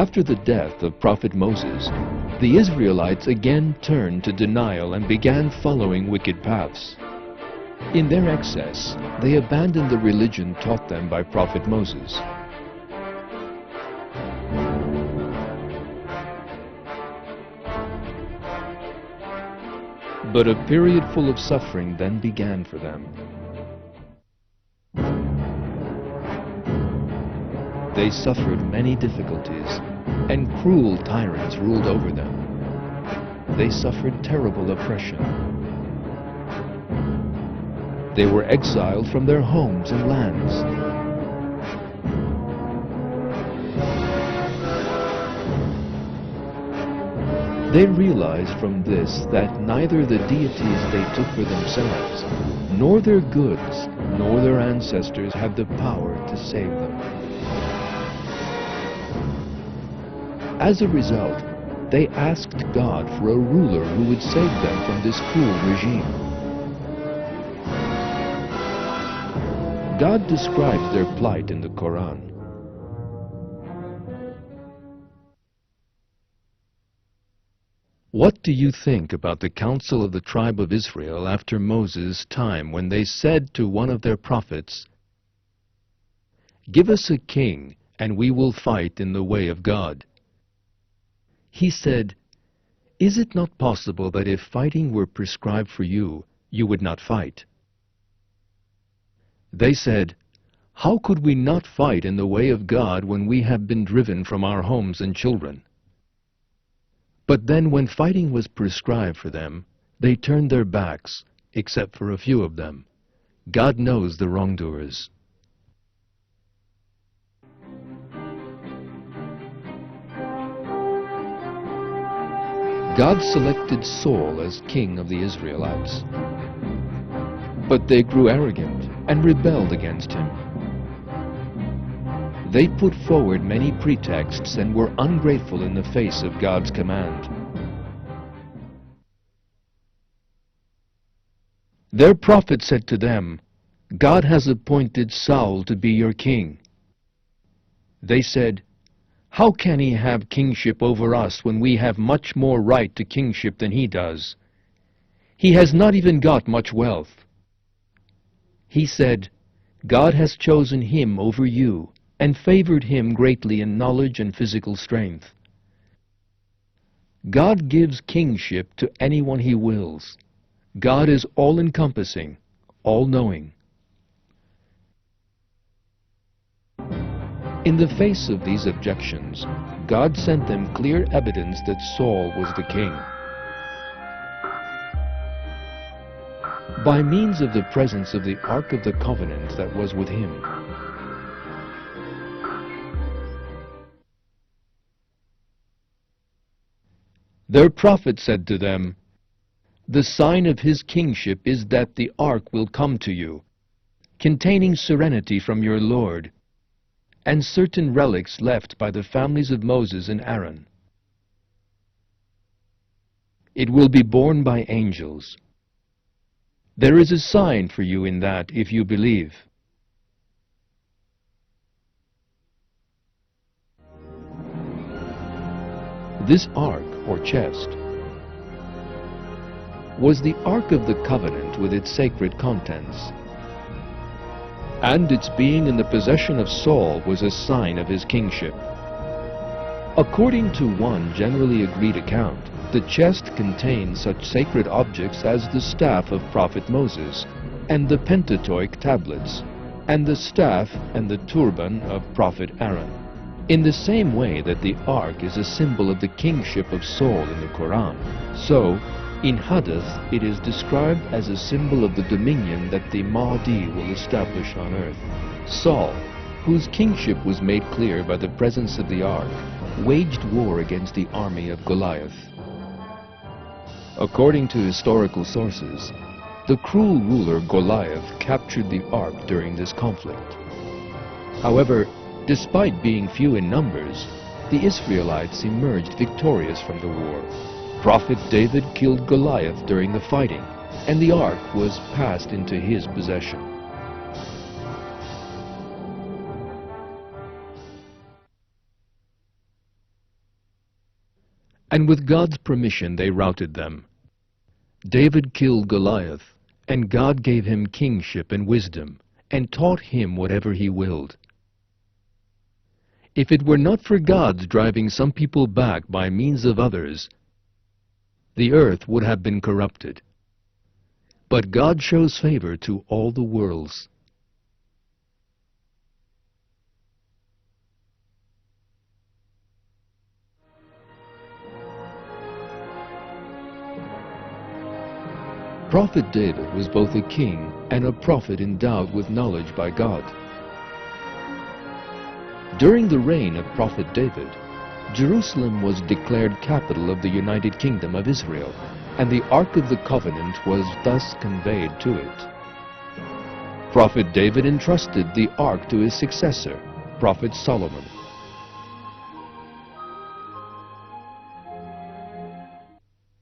After the death of Prophet Moses, the Israelites again turned to denial and began following wicked paths. In their excess, they abandoned the religion taught them by Prophet Moses. But a period full of suffering then began for them. They suffered many difficulties, and cruel tyrants ruled over them. They suffered terrible oppression. They were exiled from their homes and lands. They realized from this that neither the deities they took for themselves, nor their goods, nor their ancestors had the power to save them. As a result, they asked God for a ruler who would save them from this cruel regime. God describes their plight in the Quran. What do you think about the council of the tribe of Israel after Moses' time, when they said to one of their prophets, "Give us a king, and we will fight in the way of God"? He said, "Is it not possible that if fighting were prescribed for you, you would not fight?" They said, "How could we not fight in the way of God when we have been driven from our homes and children?" But then when fighting was prescribed for them, they turned their backs, except for a few of them. God knows the wrongdoers. God selected Saul as king of the Israelites. But they grew arrogant and rebelled against him. They put forward many pretexts and were ungrateful in the face of God's command. Their prophet said to them, "God has appointed Saul to be your king." They said, "How can he have kingship over us when we have much more right to kingship than he does? He has not even got much wealth." He said, "God has chosen him over you and favored him greatly in knowledge and physical strength." God gives kingship to anyone he wills. God is all-encompassing, all-knowing. In the face of these objections, God sent them clear evidence that Saul was the king. By means of the presence of the Ark of the Covenant that was with him. Their prophet said to them, "The sign of his kingship is that the ark will come to you, containing serenity from your Lord, and certain relics left by the families of Moses and Aaron. It will be borne by angels. There is a sign for you in that if you believe." This ark, or chest, was the Ark of the Covenant with its sacred contents, and its being in the possession of Saul was a sign of his kingship. According to one generally agreed account, the chest contained such sacred objects as the staff of Prophet Moses, and the Pentateuch tablets, and the staff and the turban of Prophet Aaron. In the same way that the ark is a symbol of the kingship of Saul in the Quran, so, in Hadith, it is described as a symbol of the dominion that the Mahdi will establish on earth. Saul, whose kingship was made clear by the presence of the ark, waged war against the army of Goliath. According to historical sources, the cruel ruler Goliath captured the ark during this conflict. However, despite being few in numbers, the Israelites emerged victorious from the war. Prophet David killed Goliath during the fighting, and the ark was passed into his possession. and with God's permission they routed them. David killed Goliath, and God gave him kingship and wisdom, and taught him whatever he willed. If it were not for God's driving some people back by means of others, the earth would have been corrupted. But God shows favor to all the worlds. Prophet David was both a king and a prophet endowed with knowledge by God. During the reign of Prophet David, Jerusalem was declared capital of the United Kingdom of Israel, and the Ark of the Covenant was thus conveyed to it. Prophet David entrusted the Ark to his successor, Prophet Solomon.